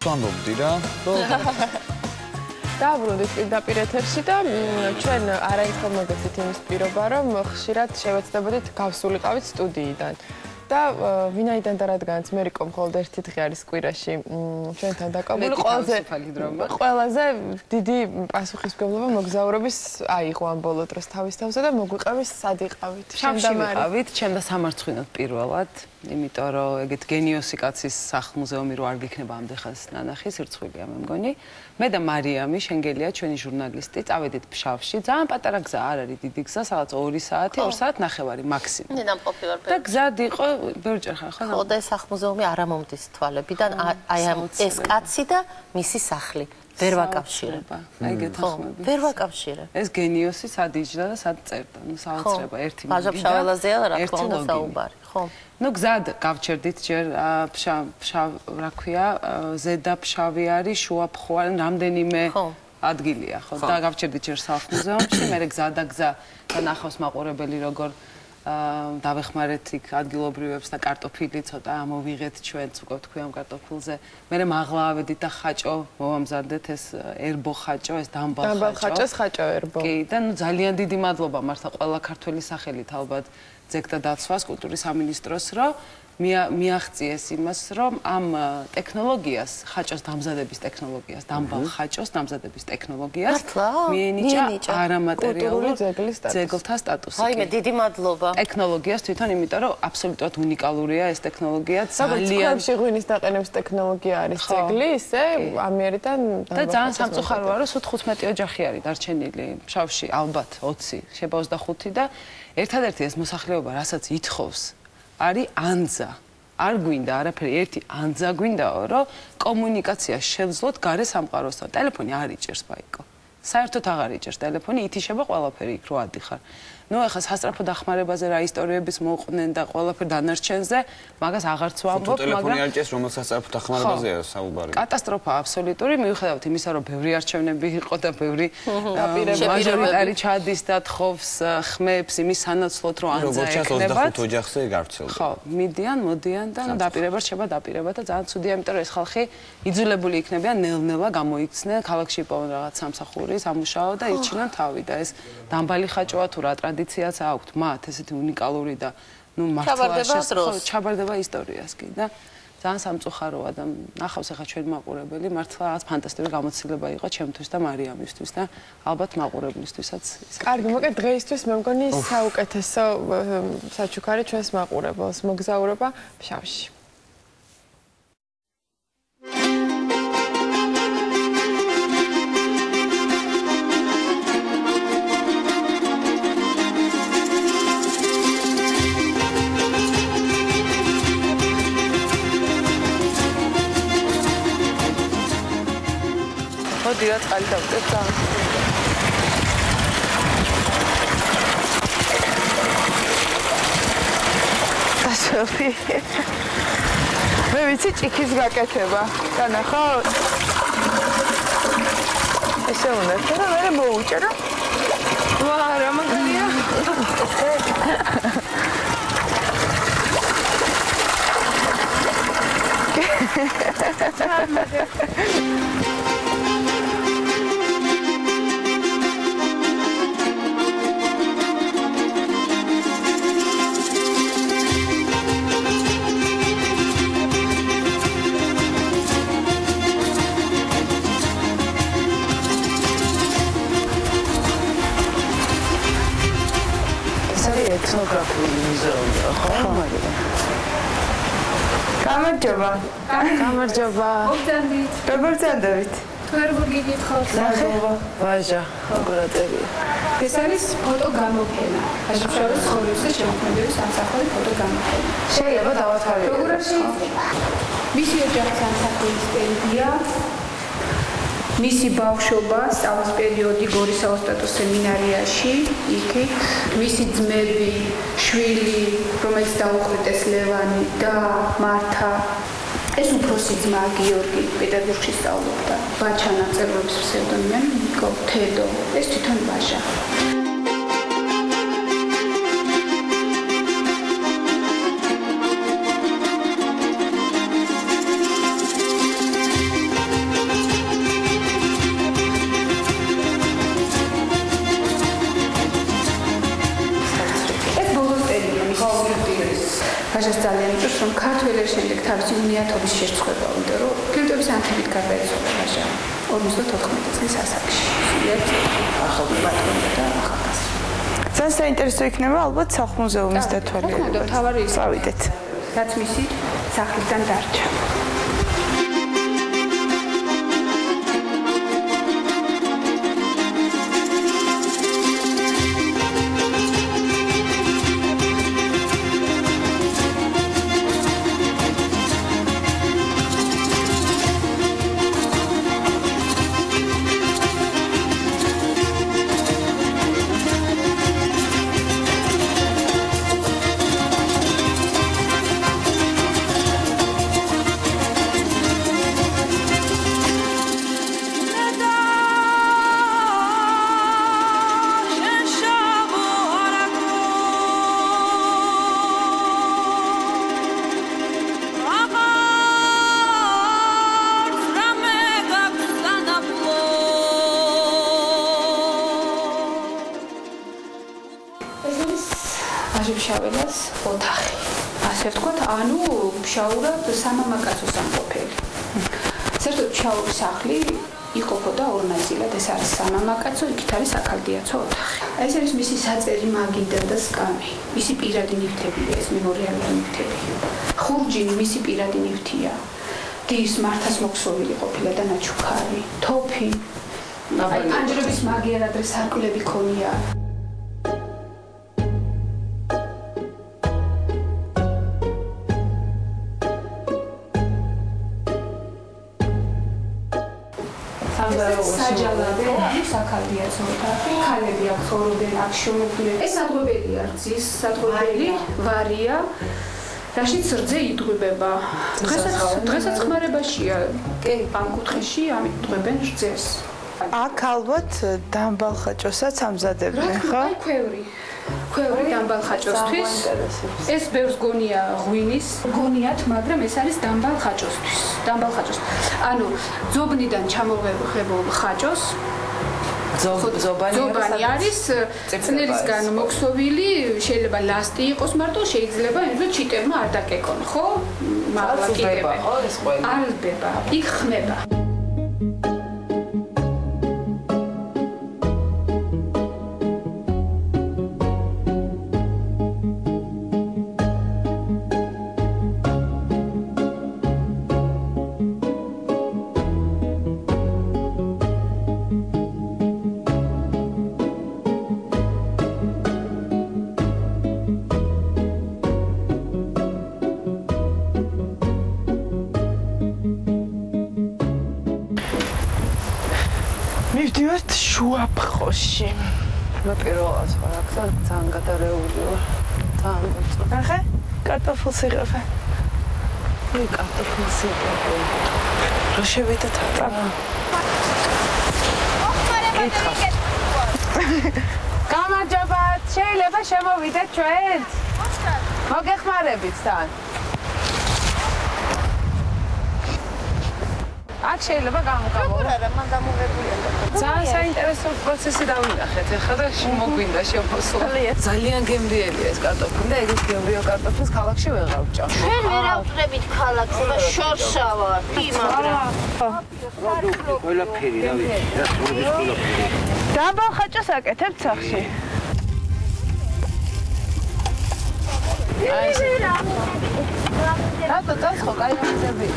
ვამბობდი რა, დაბრუნდით პირდაპირ ეთერში და ჩვენ არაერთხელ მოგეცით იმის პირობა, რომ ხშირად შევეცდებოდით გავსულიყავით სტუდიიდან. და ვინაიდან და რადგანაც მერიკო მხოლოდ ერთი დღე არის კვირაში ჩვენთან დაკავებული, ყველაზე დიდი პასუხისმგებლობა მოგზაურობის აიღო ამ ბოლო დროს თავის თავზე და მოგვიყევით სად იყავით? შამში ვიყავით, ჩემ და სამარცხვინოდ პირველად, იმიტომ რომ ეგეთ გენიოსი კაცის სახლ-მუზეუმი რო არ გიქნება ამდენ ნანახი, სირცხვილია მე მგონი. მე და მარიამი შენგელია ჩვენი ჟურნალისტი, წავედით ფშავში, ძალიან პატარა გზა არ არის დიდი გზა, სადაც 2 საათი, 2 საათ ნახევარი მაქსიმუმ. და გზად იყო ბევრჯერ ხარ ხო? ხო და ეს სახლ-მუზეუმი არ ამომდის თვალებიდან, აი ეს კაცი და მისი სახლი. ვერ ვაკავშირებ. აი გეთახმები. ვერ ვაკავშირებ. ეს გენიოსი სად იჯდა და სად წერდა, ნუ საოცრება ერთი მიგდა. ფაჟა-ფშაველაზეა რა თქმა უნდა საუბარი, ხო. ნუ გზად გავჩერდით ჯერ რა ქვია, ზედა ფშავი არის, შუა ფხო არის, რამდენიმე ადგილია, ხო? და გავჩერდით ჯერ სახლ-მუზეუმში, მერე გზა და გზა და ნახავს მაყურებელი როგორ დავეხმარეთ იქ ადგილობრივებს და კარტოფილი ცოტა ამოვიღეთ ჩვენც უკვე თქვი ამ კარტოფილზე. მერე მაღლა ავედით და ხაჭო მოვამზადეთ ეს ერბო ხაჭო, ეს დამბალ ხაჭო. დამბალ ხაჭოს ხაჭო ერბო. კი, და ნუ ძალიან დიდი მადლობა მართლა ყველა ქართველის სახელით ალბათ ძეგლთა დაცვას, კულტურის სამინისტროს, რომ მიაღწიეს იმას, რომ ამ ტექნოლოგიას, ხაჭოს დამზადების ტექნოლოგიას, დამბალ ხაჭოს დამზადების ტექნოლოგიას მიენიჭა არამატერიალური ძეგლთა სტატუსი. აიმე დიდი მადლობა. ტექნოლოგიას თვითონ, იმიტომ რომ აბსოლუტურად უნიკალურია ეს ტექნოლოგია, ძალიან ხვევში დაყენების ტექნოლოგია არის ძეგლი, ისე ამიერიდან და ძალიან სამწუხაროა, რომ 15 ოჯახი არის დარჩენილი ფშავში, ალბათ 20, შეიძლება 25 და ერთადერთი ეს მოსახლეობა, რასაც ითხოვს არის ანძა. არ გვინდა არაფერი, ერთი ანძა გვინდაო, რომ კომუნიკაცია შევძლოთ გარე სამყაროსთან. ტელეფონი არ იჭერს ბაიკო. საერთოდ აღარ იჭერს ტელეფონი, ითიშება ყველაფერი იქ რო ადიხარ. ნუ ახლა სასწრაფო დახმარებაზე რა ისტორიების მოყვნენ და ყველაფერ დანარჩენზე, მაგას აღარც ვამბობ, მაგრამ ტელეფონი არ იჭერს, რომელსაც სასწრაფო დახმარებაზეა საუბარი. კატასტროფა აბსოლუტური, მიუხედავად იმისა, რომ ბევრი არჩევნები იყო და ბევრი მაჟორიტარი ჩადის და თხოვს ხმებს იმის სანაცვლოდ, რომ ანძა ეკნებათ. 25 ოჯახზე გავრცელდა. ხო, მიდიან, მოდიან და დაპირება რჩება დაპირება და ძალიან ცუდია, იმიტომ რომ ეს ხალხი იძულებული იქნებიან ნელ-ნელა გამოიქცნენ, ქალაქში იპოვონ რაღაც სამსახური, სამუშაო და ირჩინონ თავი და ეს დამბალი ხაჭოა თუ რა ტრადიციაც აქვთ მათ ესეთი უნიკალური და ნუ მართლა ჩაბარდება ისტორიას კი და ძალიან სამწუხაროა და ნახავს ახლა ჩვენი მაყურებელი მართლა რაღაც ფანტასტიკური გამოცდილება იყო ჩემთვის და მარიამისთვის და ალბათ მაყურებლისთვისაც. კარგი, მოკლედ დღეისთვის მე მგონი საუკეთესო საჩუქარი ჩვენს მაყურებელს მოგზაურობა ფშავში. მოდიო წყალი დავწერთ და დასველი მე ვიცი ჭიქის გაკეთება განახოთ ესე უნდა და მე მოუჭერო ვა რა მაგარია ეთნოგრაფიული მუზეუმი ხო? გამარჯობა. გამარჯობა. მოგძანდით. როგორ ძანდებით? თუ არ გიგითხავთ. მადლობა. ვაჟა, გრატებია. ეს არის ფოტო გამოფენა. აშშავის ცხოვრების და შემოქმედების სამსახური ფოტო გამოფენა. შეიძლება დავათვალიეროთ. როგორ შეიძლება? მისი ოჯახის სამსახურის პერიოდია მისი ბავშვობა, სწავლის პერიოდი გორის საოსტატო სემინარიაში, იქით მისი ძმები, შვილი, რომელიც დაუყრიტეს ლევანი და მართა. ეს უფროსი ძმა გიორგი პეტერბურგში სწავლობდა. ბაჩა ნაწარმოების ფსევდონიმი ნიკო თედო. ეს თვითონ ბაჟა. რასაც ძალიან უწევს, რომ ქართველებს შემდეგ თავისი უნიათობის შეწყობა უნდა, რომ ფილტვების ანთებით გარდაეცვალა ვაჟა 54 წლის ასაკში. ერთ ახალ პატრონი და ახალგაზრდა. ძალიან საინტერესო იქნება ალბათ სახლ-მუზეუმის დათვალიერება. თქმა უნდა, თავარი ის წავიდეთ. რაც მისი სახლიდან დარჩა. ვაჟებშაველას ოთახი. ასე ვთქვათ, ანუ ფშაურად სამამაკაცო სამყოფელი. საერთოდ ფშაურის სახლი იყოფოდა ორ ნაწილად, ეს არის სამამაკაცო, იქით არის საქალდიაცო ოთახი. ეს არის მისი საწერი მაგიდა და სკამი. მისი პირადი ნივთებია, ეს მემორიალური ნივთები. ხურჯინი მისი პირადი ნივთია. დის მართას მოქსოვილი ყოფილა და ნაჩუქარი. თოფი. აი პანჯრების მაგიერ ადრე სარკმლები ქონია. საჯალადე, საქალდიაცო ოთახი, ქალები აქ ცხოვრობენ, აქ შემოგვიდნენ. ეს სადღობელია, რძის სადღობელი, ვარია, რაშიც რძე იდღვება. დღესაც ხმარებაშია. კი, ამ კუთხეში ამით იდღვებენ რძეს. აქ ალბათ დამბალ ხაჭოსაც ამზადებენ, ხო? ქვევრი დამბალ ხაჭოსთვის. ეს ბევრს გონია ღვინის, გონიათ, მაგრამ ეს არის დამბალ ხაჭოსთვის. დამბალ ხაჭოს. ანუ ძობნიდან ჩამოღებულ ხაჭოს ზობანი არის წნელისგან მოქსოვილი, შეიძლება ლასტი იყოს მარტო, შეიძლება იმенно ჩიტებმა არ დაკეკონ, ხო? მაღლა კიდევ. არლბება, იქ ხმება. მივდივართ შუაფხოში. მე პირველად ვარ აქ და ძალიან გადარეული ვარ. ძალიან მოწონს. ახე? კარტოფილს იღებ. მე კარტოფილს იღებ. რა შევიდეთ ატა? გამარჯობა, შეიძლება შემოვიდეთ ჩვენ? მოგეხმარებით თან. აქ შეიძლება გამოგავო. არა, მან დამოღებულია. ძალიან საინტერესო პროცესი დავინახეთ. ეხლა და მოგვინდა შემოსვლა. ძალიან გემრიელია ეს კარტოფილი და ეგეთ გემრიელ კარტოფილს ქალაქში ვეღარ ვჭამ. ჩვენ ვერ ავწრებით ქალაქს, და შორსა ვარ. კი, მაგრამ ყველაფერი, რა ვიცი, რა სურდის ყველაფერი. დამბალ ხაჭოს აკეთებთ სახში? რატო წავს ხო კაი ნამზები?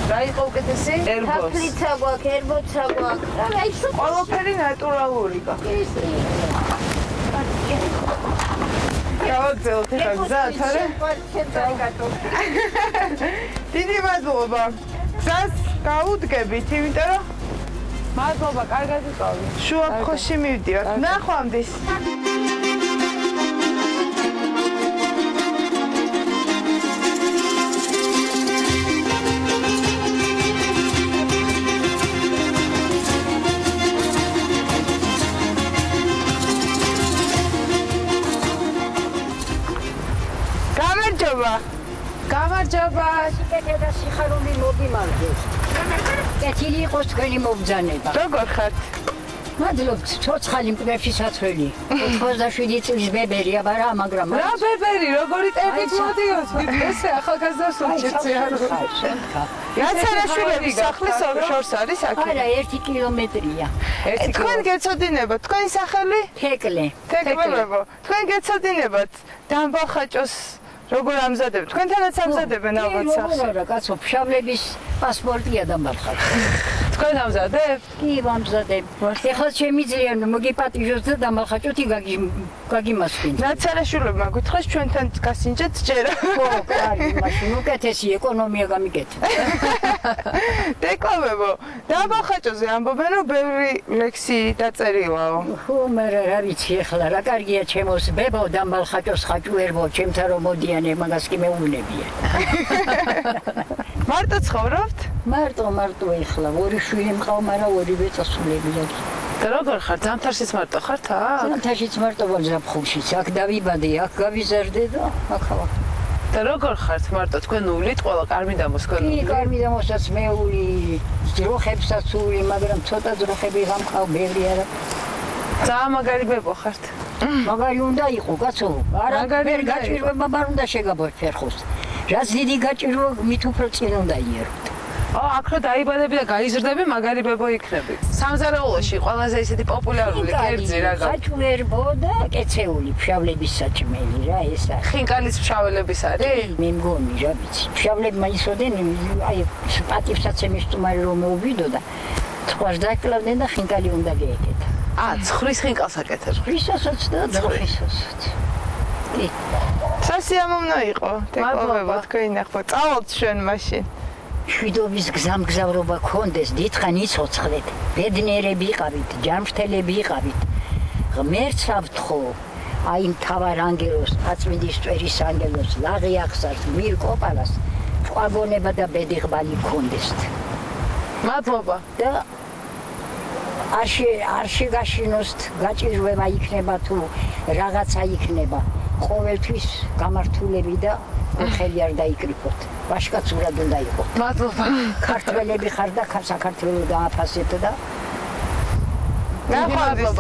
რა იყო უკეთესი? ერბოს. თაფლიცა გვაქვს, ერბოცა გვაქვს. აი სულ ყველაფერი ნატურალური გაქვს. გავაგზავნოთ ახლა გზად, არა? დიდი მადლობა. გზას გაუდგებით, იმიტომ რომ მადლობა, კარგად იყავი. შუაფხოში მივდივართ. ნახვამდის. გამარჯობა. სიკეთე და სიხარული მოგიმარჯოს. კეთილი იყოს თქვენი მობრძანება. როგორ ხართ? მადლობთ, ცოცხალი მკვდრებში საცველი. 87 წლის ბებერია, მაგრამ რა ბებერი, როგორი ტექით მოდიოთ, ესე ახალგაზრდა სულჭიცი არ ხარ. ნაცარაშვილების სახლის შორს არის აქ. არა, 1 კილომეტრია. თქვენ გეცოდინებათ, თქვენი სახელი? თეკლე. თეკლეებო. თქვენ გეცოდინებათ დამბალხაჭოს როგორ ამზადებთ? თქვენთანაც ამზადებენ ალბათ სახს. არა, კაცო, ფშავლების პასპორტია დამბალხაჭო. თქვენ ამზადებთ? კი, ვამზადებ. ეხლა შემიძლია მოგიპატიჟოს და დამალხაჭოთი გაგიმასვენ. ნაცარაშვილებმა გითხრეს ჩვენთან გასინჯეთ ჯერა. ხო, კარი, მაშინ უკეთესი ეკონომია გამიგეთ. დეკლავებო, დამალხაჭოზე ამბობენ რომ ბევრი ლექსი დაწერილაო. ხო, მაგრამ რა ვიცი ეხლა, რა კარგია ჩემოს ბებო დამალხაჭოს ხაჭუერბო, ჩემთან რომ მოდიან მაგას კი მეუბნებიან. მარტო ცხოვრობთ? მარტო ეხლა, ორი შვილი მყავს, მაგრამ ორივე წასულებია. და როგორ ხარ? ზამთარშიც მარტო ხართ აქ? ზამთარშიც მარტო ვარ ზაფხულშიც, აქ დავიბადე, აქ გავიზარდე და ახლა. და როგორ ხართ მარტო? თქვენ უვლით ყველა კარმიდამოს თქვენ? კი, კარმიდამოსაც მეული, ძროხებსაც უვლი, მაგრამ ცოტა ძროხები გამყავ, ბევრი არა. ძალიან მაგარი ბებო ხართ. მაგარი უნდა იყო, კაცო. არა, ვერ გაჭირვება, მაგრამ უნდა შეგაბერხოს. რაც დიდი გაჭირვა, მით უფრო წინ უნდა იეროთ. აქ რო დაიბადები და გაიზრდები, მაგარი ბებო იქნები. სამზარეულოში ყველაზე ისეთი პოპულარული კერძი რა გაქვს? ხაჭუერბო და კეცეული, ფშავლების საჭმელი რა ეს არის. ხინკალის ფშაველების არის? მე მგონი რა ვიცი. ფშავლებმა ისოდენ, აი პატივსაცემის სტუმარი რომ მეუბიდო და ცხვარს დაკლავდნენ და ხინკალი უნდა გაეკეთა. ცხვრის ხინკალს აკეთებ. ცხვრისასაც და ძროხისასაც. კი. სასიამოვნო იყო, დეკლავებო, თქვენი ნახვა. წავალთ ჩვენ მაშინ. შვიდობის გზამგზავრობა გქონდეს, დიდხან იცოცხლეთ, ბედნიერები იყავით, ჯამშთელები იყავით. ღმერთსავთ ხო, აი მთავარ ანგელოს, აწმინდის წვერის ანგელოს, ლაღი ახსარს, მირ კოპალას, ყვაგონება და ბედიღბალი გქონდეს. მადლობა. და არ შეგაშინოსთ, გაჭირვება იქნება თუ რაღაცა იქნება. ყოველთვის გამართულები და ხელი არ დაიკრიფოთ. ვაშკაცურად უნდა იყოთ. მადლობა. ქართველები ხარ და საქართველოს დააფასეთ და ნახვამდის,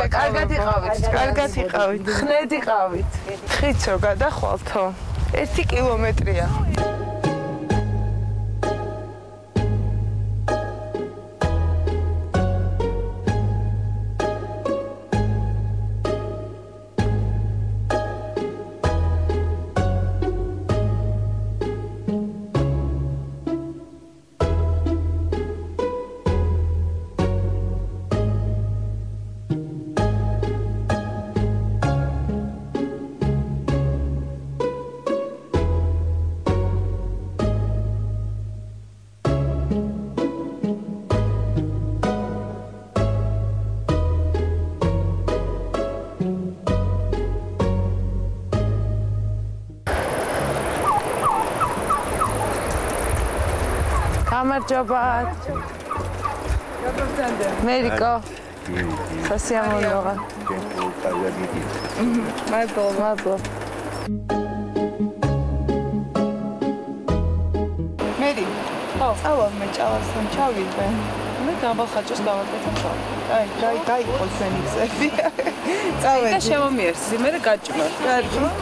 კარგად იყავით. ხნედ იყავით. ხიც რო გადახვალთო. 1 კილომეტრია. გამარჯობათ. მერიკო. სასიამოვნოა. მადლობა. მერი. ხო, ავალ მე ჭავასთან ჩავიდე. მე დამალხაჭოს დავაკეთე ხოლმე. აი, გაიყო ჩვენი გზები. წავედი. და შემომიერს, მე გაჭმარ. გაჭმარ.